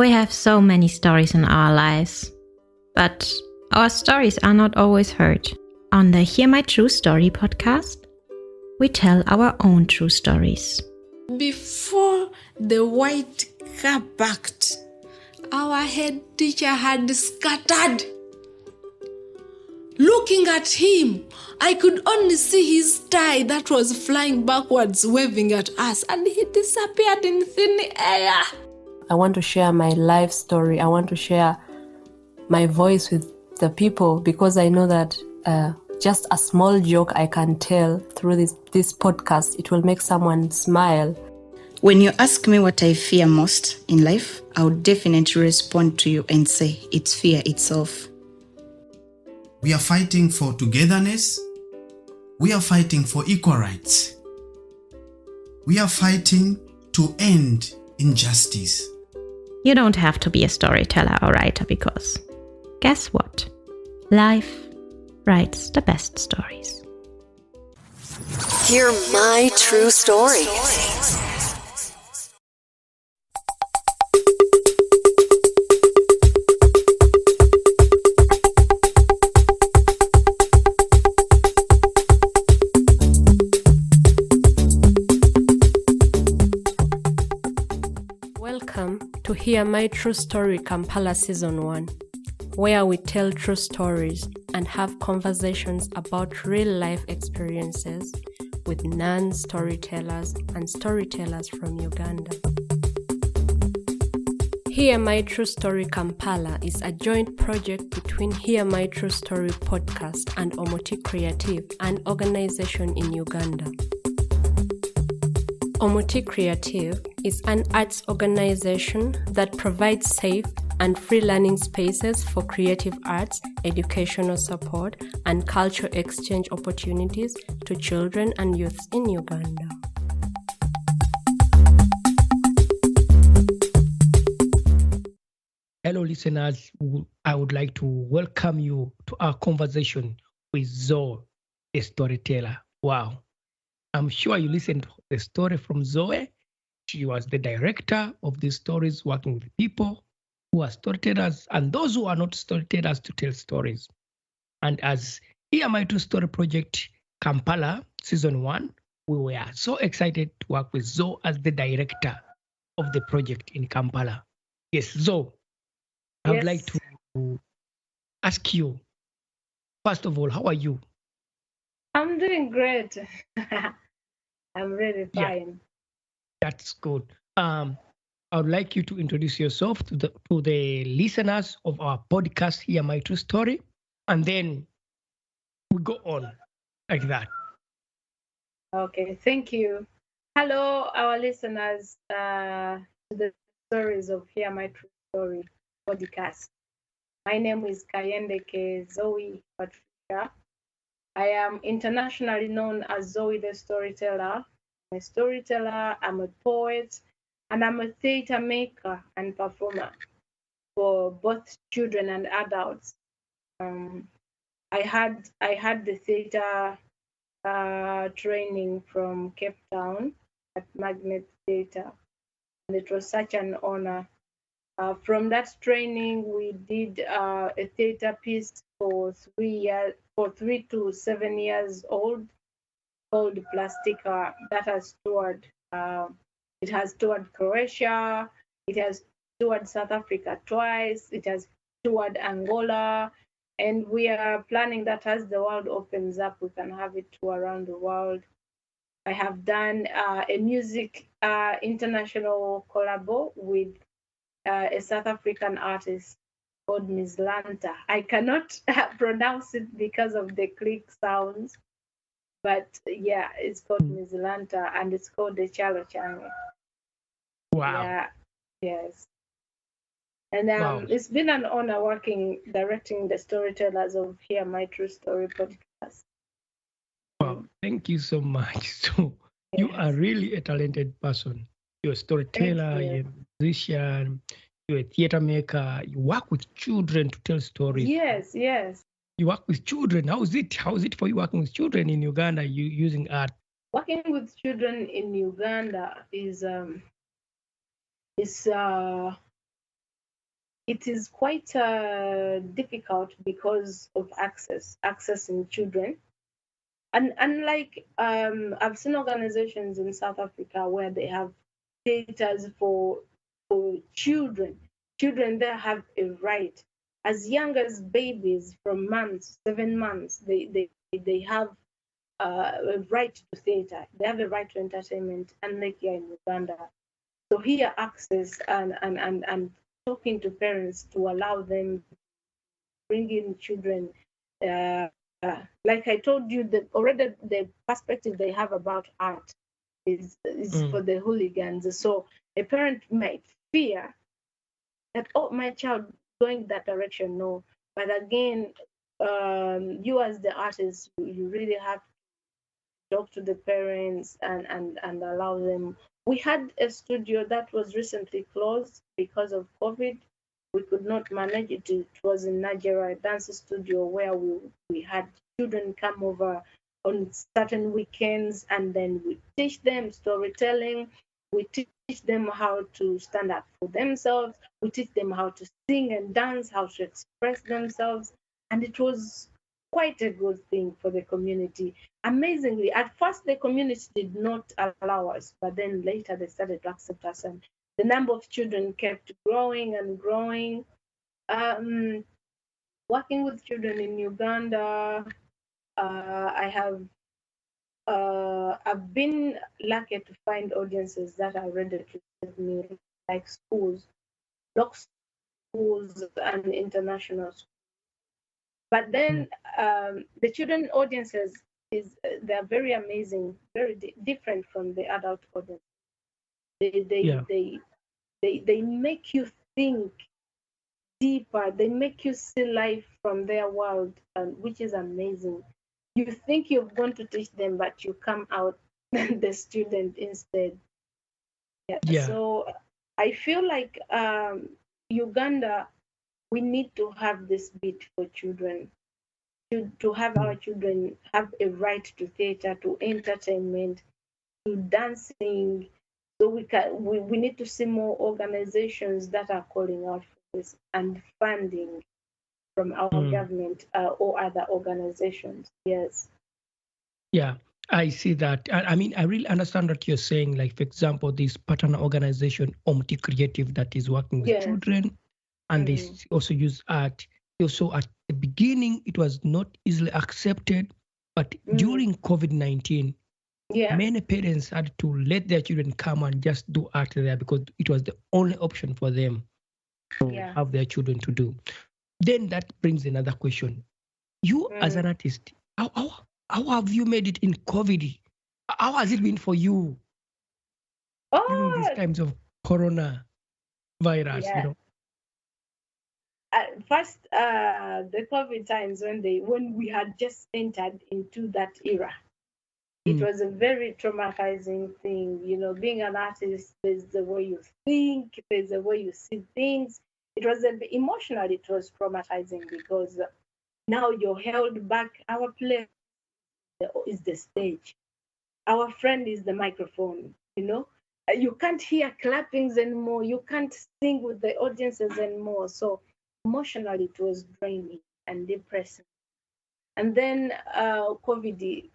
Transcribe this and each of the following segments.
We have so many stories in our lives, but our stories are not always heard. On the Hear My True Story podcast, we tell our own true stories. Before the white car parked, our head teacher had scattered. Looking at him, I could only see his tie that was flying backwards, waving at us, and he disappeared in thin air. I want to share my life story. I want to share my voice with the people because I know that just a small joke I can tell through this podcast, it will make someone smile. When you ask me what I fear most in life, I would definitely respond to you and say it's fear itself. We are fighting for togetherness. We are fighting for equal rights. We are fighting to end injustice. You don't have to be a storyteller or writer because, guess what? Life writes the best stories. Hear my true story. Welcome to Hear My True Story Kampala Season 1, where we tell true stories and have conversations about real-life experiences with non-storytellers and storytellers from Uganda. Hear My True Story Kampala is a joint project between Hear My True Story podcast and Omuti Creative, an organization in Uganda. Omuti Creative is an arts organization that provides safe and free learning spaces for creative arts, educational support, and cultural exchange opportunities to children and youths in Uganda. Hello, listeners. I would like to welcome you to our conversation with Zoe, the storyteller. Wow. I'm sure you listened to the story from Zoe. She was the director of these stories, working with people who are storytellers and those who are not storytellers to tell stories. And as Hear My True Story Project Kampala Season 1, we were so excited to work with Zoe as the director of the project in Kampala. Yes, Zoe, I would like to ask you, first of all, how are you? I'm doing great. I'm really fine. That's good. I would like you to introduce yourself to the listeners of our podcast, Hear My True Story, and then we go on like that. Okay, thank you. Hello, our listeners to the stories of Hear My True Story podcast. My name is Kayendeke Zoey Patricia. I am internationally known as Zoe the Storyteller. I'm a storyteller, I'm a poet, and I'm a theater maker and performer for both children and adults. I had the theater training from Cape Town at Magnet Theater, and it was such an honor. From that training, we did a theater piece for 3 to 7 years old, called Plastica, that has toured. It has toured Croatia, it has toured South Africa twice, it has toured Angola, and we are planning that as the world opens up, we can have it tour around the world. I have done a music international collabo with a South African artist called Ms. Lanta. I cannot pronounce it because of the click sounds, but yeah, it's called Ms. Lanta and it's called the Chalo Change. Wow. Yeah, yes. And Wow. It's been an honor directing the storytellers of Hear My True Story podcast. Wow, thank you so much. So you are really a talented person. You're a storyteller, you're a musician, you're a theater maker. You work with children to tell stories. Yes. You work with children. How is it for you working with children in Uganda, you using art? Working with children in Uganda is it is quite difficult because of accessing children. And unlike I've seen organizations in South Africa where they have theaters for children. Children there have a right. As young as babies from 7 months, they have a right to theater. They have a right to entertainment, unlike here in Uganda. So here access and talking to parents to allow them bring in children. Like I told you, already the perspective they have about art is for the hooligans. So a parent might fear that, oh, my child going that direction. No, but again, you as the artist, you really have to talk to the parents and allow them. We had a studio that was recently closed because of COVID. We could not manage it. It was in Nigeria, a dance studio where we had children come over on certain weekends, and then we teach them storytelling. We teach them how to stand up for themselves. We teach them how to sing and dance, how to express themselves. And it was quite a good thing for the community. Amazingly, at first the community did not allow us, but then later they started to accept us, and the number of children kept growing and growing. Working with children in Uganda, I've been lucky to find audiences that are ready to receive me, like schools, local schools, and international schools. But then the children audiences they're very amazing, very different from the adult audience. They make you think deeper. They make you see life from their world, which is amazing. You think you're going to teach them, but you come out the student instead. Yeah. So I feel like Uganda, we need to have this bit for children. To have our children have a right to theater, to entertainment, to dancing. So we need to see more organizations that are calling out for this and funding from our government or other organizations. Yes. Yeah, I see that. I mean, I really understand what you're saying. Like, for example, this partner organization, Omti Creative, that is working with children, and they also use art. Also, at the beginning, it was not easily accepted, but during COVID-19, many parents had to let their children come and just do art there because it was the only option for them to have their children to do. Then that brings another question. You, as an artist, how have you made it in COVID? How has it been for you during these times of corona virus? You know. First, the COVID times when we had just entered into that era, it was a very traumatizing thing. You know, being an artist, there's the way you think, there's the way you see things. It was emotionally, it was traumatizing because now you're held back. Our place is the stage. Our friend is the microphone. You know, you can't hear clappings anymore. You can't sing with the audiences anymore. So emotionally, it was draining and depressing. And then COVID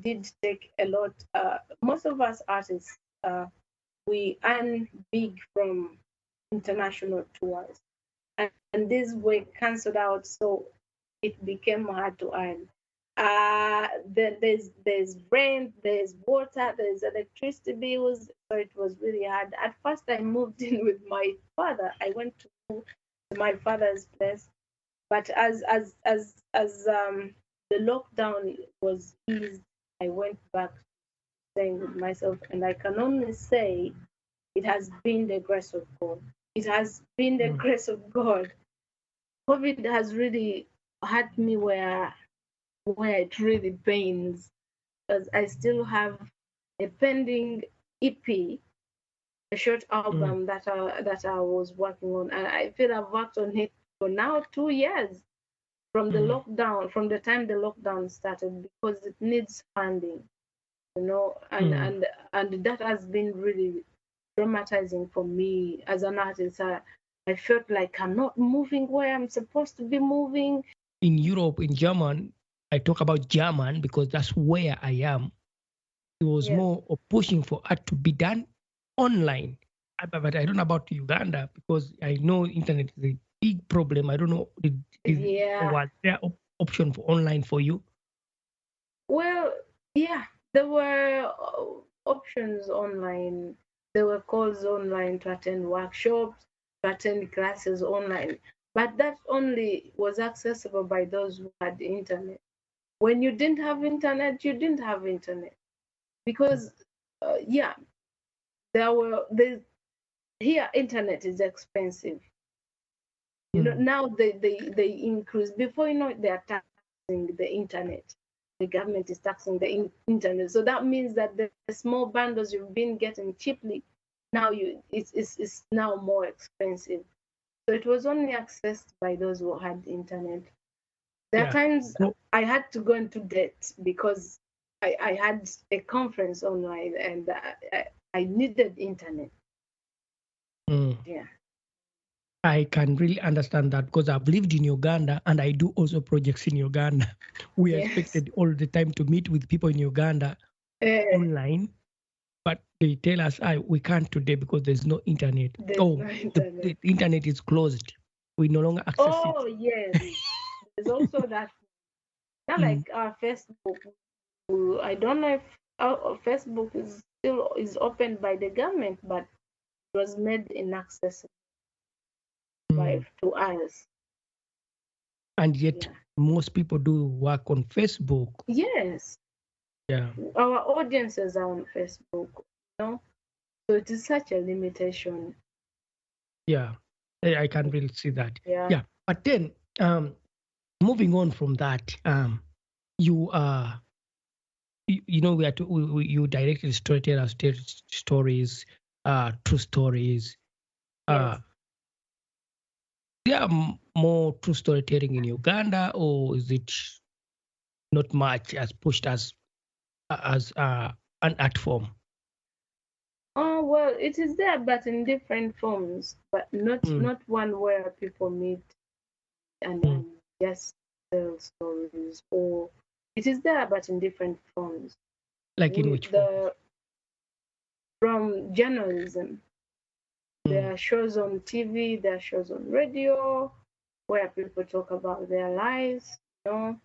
did take a lot. Most of us artists, we earn big from international tours, and these were cancelled out, so it became hard to earn. Then there's rent, there's water, there's electricity bills, so it was really hard. At first, I moved in with my father. I went to my father's place, but as the lockdown was eased, I went back to staying with myself, and I can only say it has been the grace of God. It has been the grace of God. COVID has really hurt me where it really pains, because I still have a pending EP, a short album that I was working on, and I feel I've worked on it for now 2 years from the lockdown, from the time the lockdown started, because it needs funding, you know, and that has been really traumatizing for me as an artist. I felt like I'm not moving where I'm supposed to be moving. In Europe, in German, I talk about German because that's where I am. It was Yes. more of pushing for art to be done online. But I don't know about Uganda because I know internet is a big problem. I don't know, Yeah. was there option for online for you? Well, yeah, there were options online. There were calls online to attend workshops, to attend classes online. But that only was accessible by those who had internet. When you didn't have internet, you didn't have internet. Because, yeah, here internet is expensive. You know, now they increase. Before you know it, they are taxing the internet. The government is taxing the internet. So that means that the small bundles you've been getting cheaply, now it's now more expensive. So it was only accessed by those who had internet. There are times I had to go into debt because I had a conference online and I needed internet. Yeah. I can really understand that because I've lived in Uganda and I do also projects in Uganda. We are expected all the time to meet with people in Uganda online, but they tell us we can't today because there's no internet. No internet. The internet is closed. We no longer access it. Oh, yes. There's also that. Not like our Facebook. I don't know if our Facebook is still opened by the government, but it was made inaccessible to us. And yet, most people do work on Facebook. Yes. Yeah. Our audiences are on Facebook, you know? So it is such a limitation. Yeah. I can really see that. Yeah. But then, moving on from that, you are, you know, you directed storytellers, stories, true stories. Yes. There are more true storytelling in Uganda, or is it not much as pushed as an art form? Oh, well, it is there, but in different forms, but not one where people meet and just tell stories. Or it is there, but in different forms. Like in which form? From journalism. There are shows on TV, there are shows on radio where people talk about their lives, you know.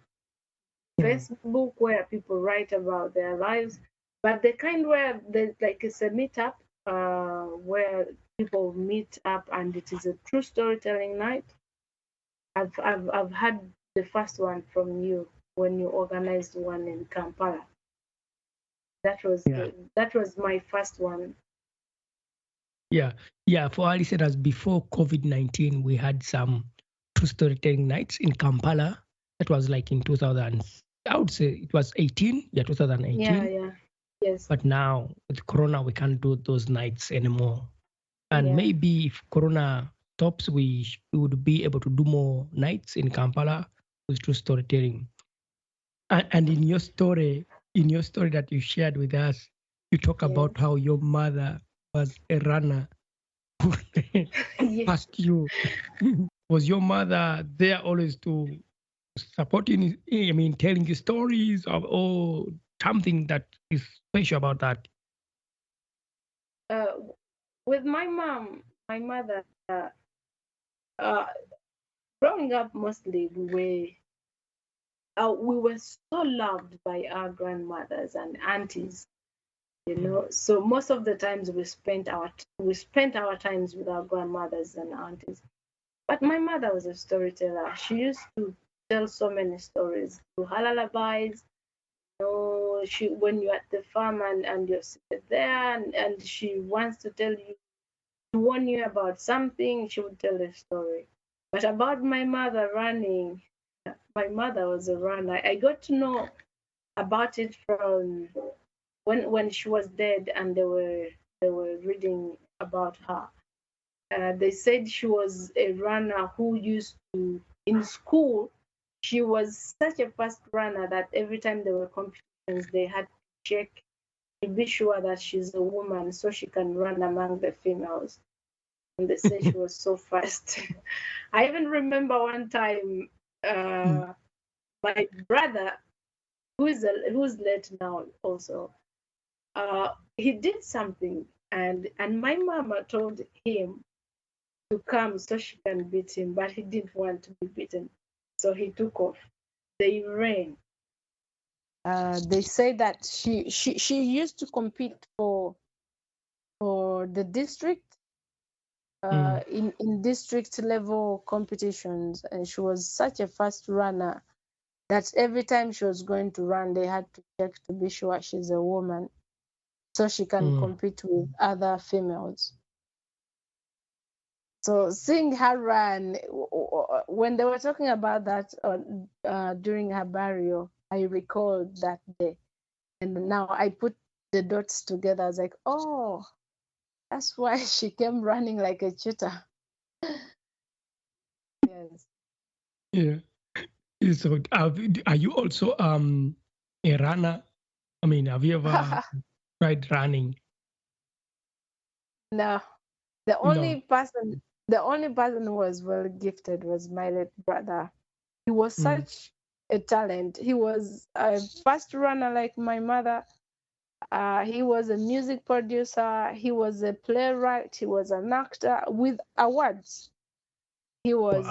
Facebook where people write about their lives, but the kind where there's like it's a meetup where people meet up and it is a true storytelling night. I've had the first one from you when you organized one in Kampala. That was my first one. Yeah. For our listeners, before COVID-19, we had some true storytelling nights in Kampala. That was like in 2000. I would say it was 18. Yeah, 2018. Yeah. Yes. But now with Corona, we can't do those nights anymore. And maybe if Corona stops, we would be able to do more nights in Kampala with true storytelling. And in your story that you shared with us, you talk about how your mother was a runner past you. Was your mother there always to support you? I mean, telling you stories or something that is special about that? With my mother, growing up, mostly we were so loved by our grandmothers and aunties, you know. So most of the times we spent our times with our grandmothers and aunties. But my mother was a storyteller. She used to tell so many stories through her lullabies. You know, when you're at the farm and you're seated there and she wants to warn you about something, she would tell a story. But about my mother running, my mother was a runner. I got to know about it from when she was dead and they were reading about her. They said she was a runner who used to, in school, she was such a fast runner that every time there were competitions, they had to check to be sure that she's a woman so she can run among the females. And they say she was so fast. I even remember one time my brother, who's late now also, he did something, and my mama told him to come so she can beat him, but he didn't want to be beaten, so he took off. They ran. They say that she used to compete for the district in district level competitions, and she was such a fast runner that every time she was going to run, they had to check to be sure she's a woman, so she can compete with other females. So seeing her run, when they were talking about that during her burial, I recalled that day, and now I put the dots together. I was like, oh, that's why she came running like a cheetah. Yes. Yeah. So, are you also a runner? I mean, have you ever tried running? No, the only person who was well gifted was my late brother. He was such a talent. He was a fast runner like my mother. He was a music producer. He was a playwright. He was an actor with awards. He was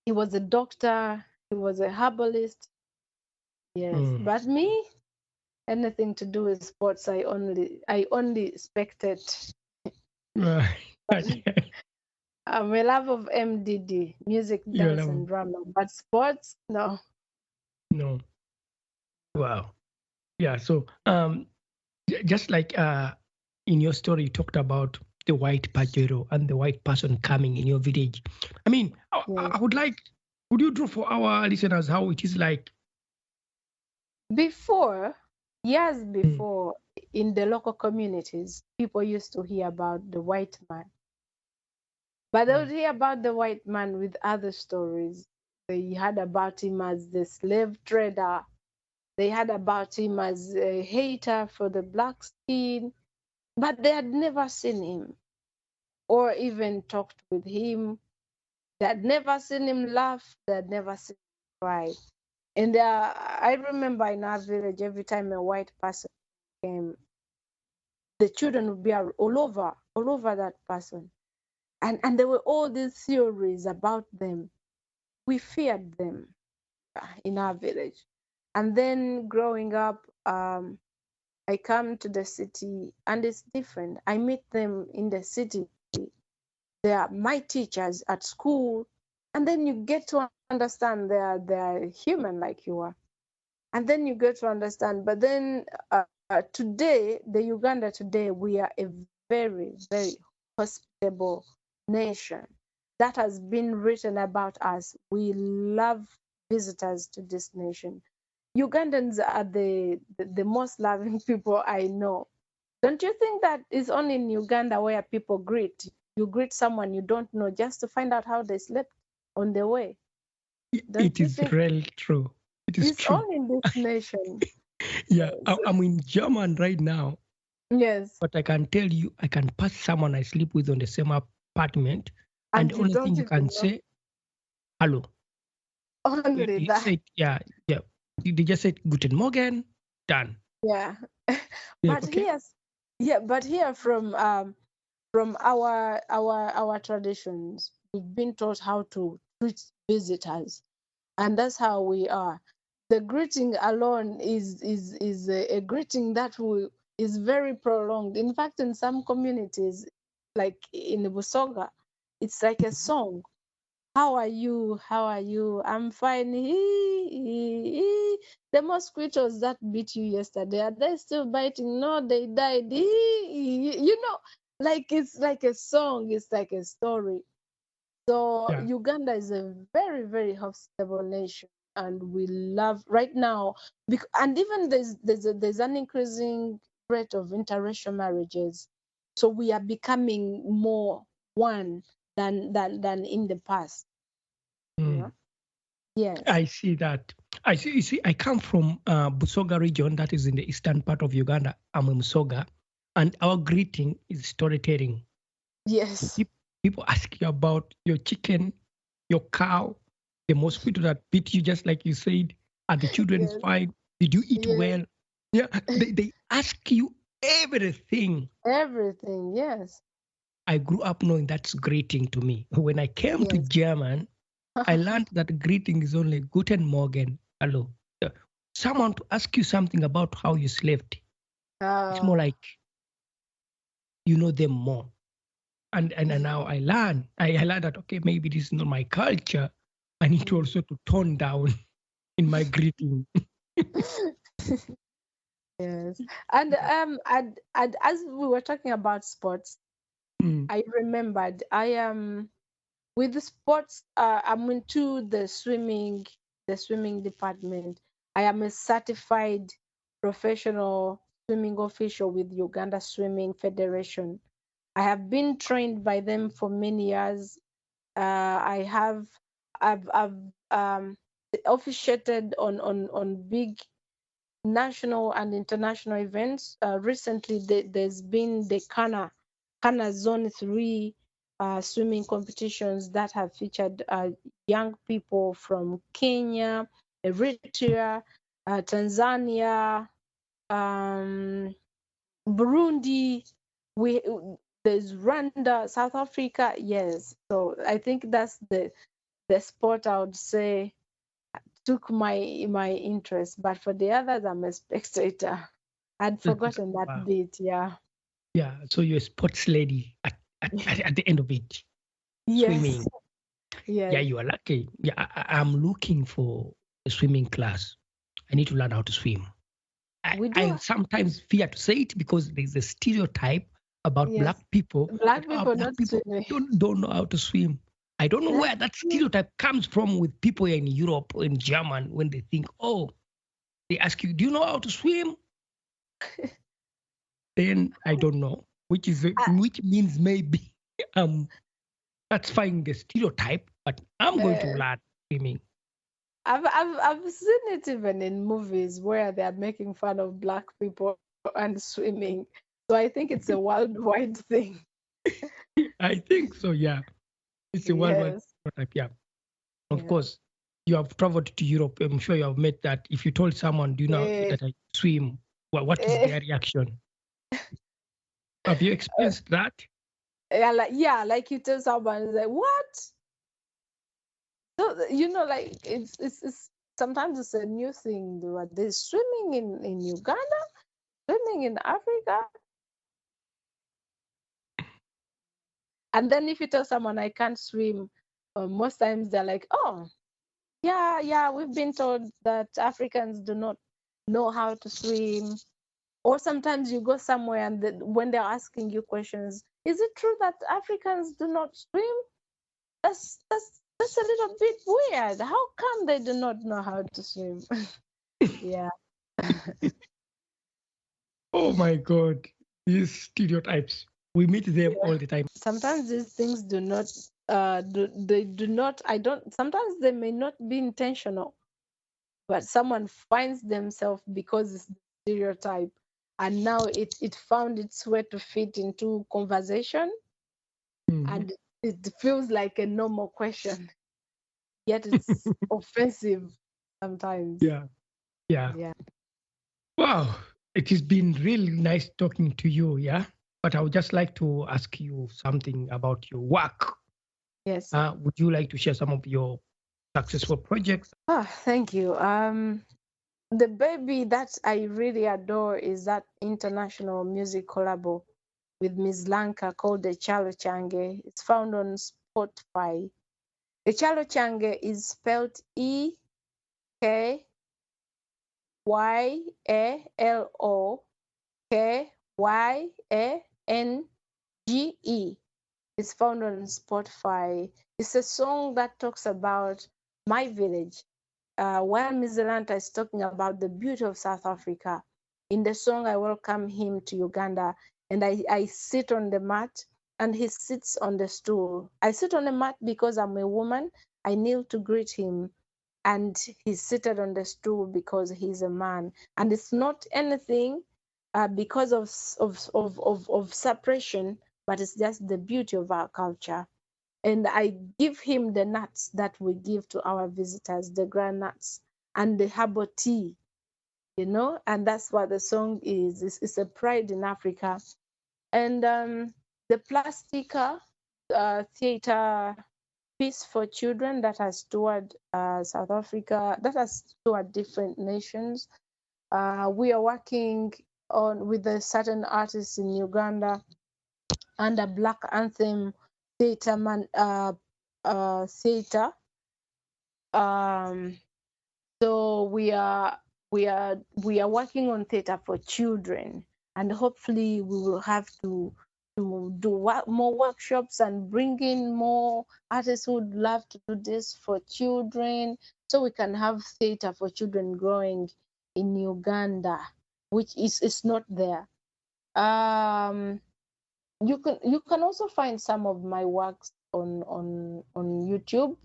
he was a doctor. He was a herbalist. Yes, but me, anything to do with sports, I only spectate. I'm a love of MDD, music, dance, and drama, but sports, no. No. Wow. Yeah. So, just like in your story, you talked about the white pajero and the white person coming in your village. I mean, I would like, would you draw for our listeners how it is like? Years before, in the local communities, people used to hear about the white man. But they would hear about the white man with other stories. They heard about him as the slave trader. They heard about him as a hater for the black skin. But they had never seen him or even talked with him. They had never seen him laugh. They had never seen him cry. And I remember in our village, every time a white person came, the children would be all over that person. And there were all these theories about them. We feared them in our village. And then growing up, I come to the city and it's different. I meet them in the city. They are my teachers at school. And then you get to understand they are human like you are. And then you get to understand. But then today, the Uganda today, we are a very, very hospitable nation. That has been written about us. We love visitors to this nation. Ugandans are the most loving people I know. Don't you think that it's only in Uganda where people greet? You greet someone you don't know just to find out how they slept on the way. It is really true. It is true. It's only in this nation. Yeah, I'm in German right now. Yes. But I can tell you, I can pass someone I sleep with on the same apartment, and the only thing you can say, hello. Only that. Say, yeah. They just said Guten Morgen, done. Yeah. But here from our traditions, we've been taught how to treat visitors, and that's how we are. The greeting alone is a greeting that is very prolonged. In fact, in some communities, like in Busoga, it's like a song. How are you? How are you? I'm fine. The mosquitoes that beat you yesterday, are they still biting? No, they died. You know, like it's like a song, it's like a story. So Uganda is a very, very hospitable nation, and we love right now. And even there's an increasing rate of interracial marriages. So we are becoming more one than in the past. Yeah. Yes. I see that. You see, I come from Busoga region, that is in the eastern part of Uganda. I'm in Musoga, and our greeting is storytelling. Yes. people ask you about your chicken, your cow, the mosquito that bit you, just like you said. Are the children Yes. fine? Did you eat Yes. well? Yeah, they ask you everything. Everything. Yes. I grew up knowing that's greeting to me. When I came to Yes. German, I learned that greeting is only Guten Morgen, hello. Someone to ask you something about how you slept. It's more like you know them more. And now I learned that, okay, maybe this is not my culture. I need to also to tone down in my greeting. Yes. And as we were talking about sports, Mm. I remembered I am with the sports. I'm into the swimming department. I am a certified professional swimming official with Uganda Swimming Federation. I have been trained by them for many years. I've officiated on big national and international events. Recently, there's been the Kana Zone 3 swimming competitions that have featured young people from Kenya, Eritrea, Tanzania, Burundi. We there's Rwanda, South Africa. Yes, so I think that's the sport I would say took my interest. But for the others, I'm a spectator. I'd forgotten that Wow. bit. Yeah. Yeah, so you're a sports lady at the end of it. Yes. Swimming. Yes. Yeah, you are lucky. Yeah, I'm looking for a swimming class. I need to learn how to swim. We do. I sometimes fear to say it because there's a stereotype about Yes. black people. Black That, people black not people swimming. don't know how to swim. I don't know That's where that stereotype comes from with people in Europe or in German when they think, oh, they ask you, do you know how to swim? Then I don't know, which means maybe satisfying the stereotype, but I'm going to learn swimming. I've seen it even in movies where they are making fun of black people and swimming. So I think it's a worldwide thing. I think so, yeah. It's a worldwide Yes. stereotype, yeah. Of Yeah. course, you have traveled to Europe. I'm sure you have met that. If you told someone, do you know Eh, that I swim? Well, what is eh, their reaction? Have you experienced that? like you tell someone, it's like, what? So like it's sometimes it's a new thing. There's swimming in Uganda, swimming in Africa, and then if you tell someone I can't swim, most times they're like, oh, yeah, we've been told that Africans do not know how to swim. Or sometimes you go somewhere and when they're asking you questions, is it true that Africans do not swim? That's a little bit weird. How come they do not know how to swim? Yeah. Oh my God, these stereotypes. We meet them all the time. Sometimes these things do not they do not I don't sometimes they may not be intentional, but someone finds themselves because it's the stereotype, and now it found its way to fit into conversation, Mhm. and it feels like a normal question, yet it's offensive sometimes. Yeah, yeah. Yeah. Wow, it has been really nice talking to you, yeah? But I would just like to ask you something about your work. Yes. Would you like to share some of your successful projects? Thank you. The baby that I really adore is that international music collabo with Miss Lanka called the Chalo Change. It's found on Spotify. The Chalo Change is spelled EKYALOKYANGE. It's found on Spotify. It's a song that talks about my village. While Mizelanta is talking about the beauty of South Africa, in the song I welcome him to Uganda, and I sit on the mat and he sits on the stool. I sit on the mat because I'm a woman. I kneel to greet him, and he's seated on the stool because he's a man. And it's not anything because of suppression, but it's just the beauty of our culture. and I give him the nuts that we give to our visitors, the groundnuts and the herbal tea, and that's what the song is. It's a pride in Africa. And the Plastica theater piece for children that has toured South Africa, that has toured different nations. We are working with a certain artist in Uganda under Black Anthem Theater theater. So we are working on theater for children, and hopefully we will have to do more workshops and bring in more artists who would love to do this for children, so we can have theater for children growing in Uganda, which is not there. You can also find some of my works on YouTube.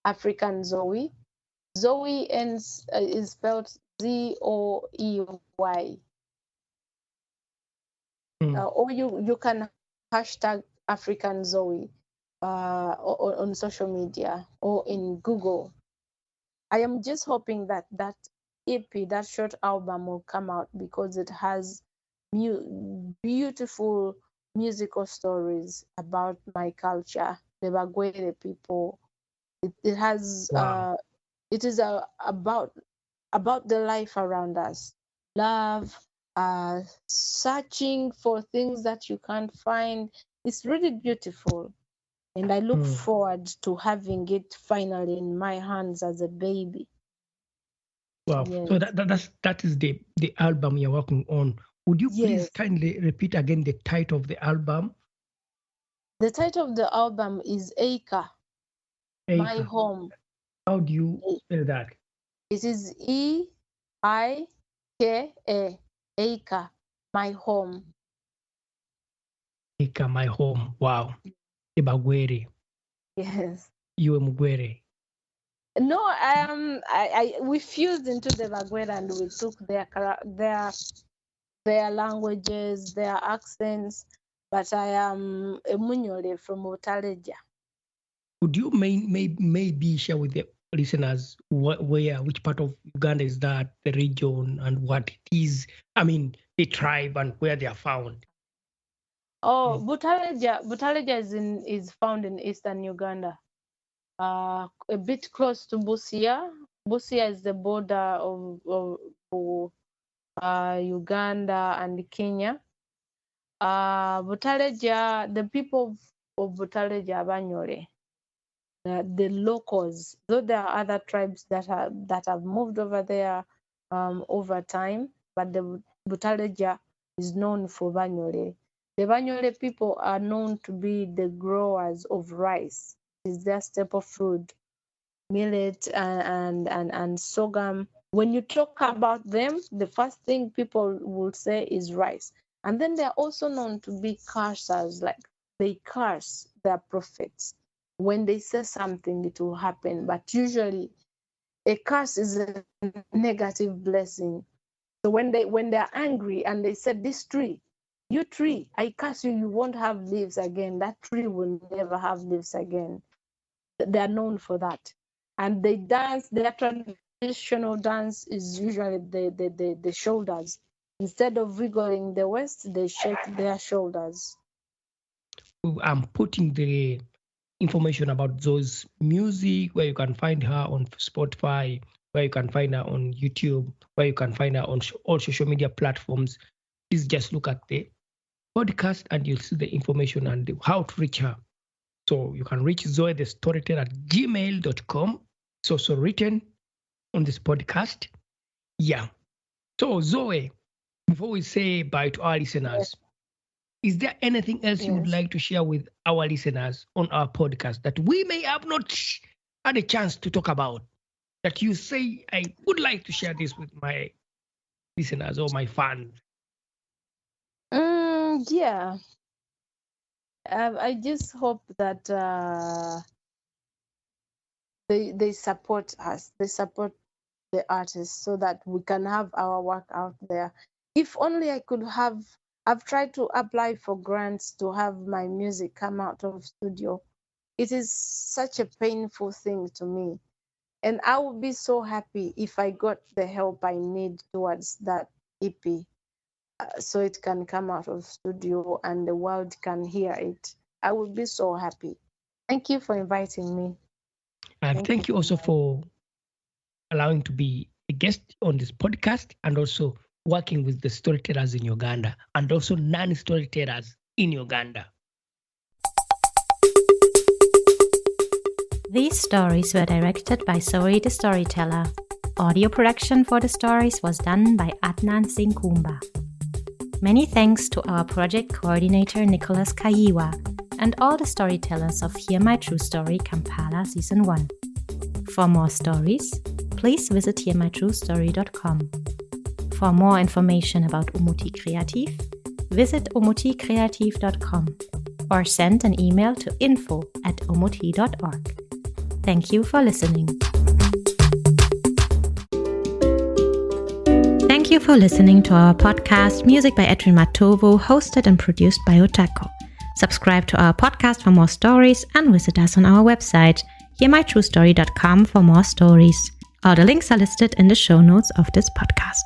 African Zoey. Zoey is spelled Zoey. Or you can hashtag African Zoey on social media or in Google. I am just hoping that EP, that short album, will come out because it has beautiful musical stories about my culture, the Bagwere people. It has Wow. it is about the life around us, love, searching for things that you can't find. It's really beautiful, and I look forward to having it finally in my hands as a baby. Wow. Yes. So that is the album you're working on. Would you please Yes. kindly repeat again the title of the album? The title of the album is Acre, My Acre. Home. How do you spell that? It is EIKA, Acre, My Home. Acre, My Home. Wow. Ibagwere. Yes. You Mugwere. No, we fused into the Bagwera and we took their languages, their accents, but I am a Munyole from Otaleja. Could you maybe share with the listeners which part of Uganda is that, the region, and what it is? I mean, the tribe and where they are found. Oh, Butaleja is found in eastern Uganda, a bit close to Busia. Busia is the border of Uganda and Kenya. Butaleja, the people of Butaleja are Banyole. The locals, though there are other tribes that have moved over there over time, but the Butaleja is known for Banyole. The Banyole people are known to be the growers of rice. It's their staple food, millet and sorghum. When you talk about them, the first thing people will say is rice. And then they're also known to be cursers, like they curse their prophets. When they say something, it will happen. But usually a curse is a negative blessing. So when they're angry and they said, this tree, you tree, I curse you, you won't have leaves again. That tree will never have leaves again. They're known for that. And they dance, their traditional dance is usually the shoulders. Instead of wiggling the waist, they shake their shoulders. I'm putting the information about Zoe's music, where you can find her on Spotify, where you can find her on YouTube, where you can find her on all social media platforms. Please just look at the podcast and you'll see the information and how to reach her. So you can reach Zoe the storyteller at gmail.com. It's also written on this podcast. Yeah. So Zoe, before we say bye to our listeners, is there anything else you would like to share with our listeners on our podcast that we may have not had a chance to talk about? That you say, I would like to share this with my listeners or my fans? Yeah. I just hope that they support us. They support the artists so that we can have our work out there. If only I could have. I've tried to apply for grants to have my music come out of studio, It is such a painful thing to me. And I would be so happy if I got the help I need towards that EP, so it can come out of studio and the world can hear it. I would be so happy. Thank you for inviting me. And thank you also for allowing to be a guest on this podcast and also working with the storytellers in Uganda and also non-storytellers in Uganda. These stories were directed by Zoey the Storyteller. Audio production for the stories was done by Adnan Singh Kumba. Many thanks to our project coordinator Nicholas Kayiwa and all the storytellers of Hear My True Story Kampala Season 1. For more stories, please visit hearmytruestory.com. For more information about Umuti Kreativ, visit umutikreativ.com or send an email to info@umuti.org. Thank you for listening. Thank you for listening to our podcast, Music by Edwin Matovo, hosted and produced by Otako. Subscribe to our podcast for more stories and visit us on our website, hearmytruestory.com, for more stories. All the links are listed in the show notes of this podcast.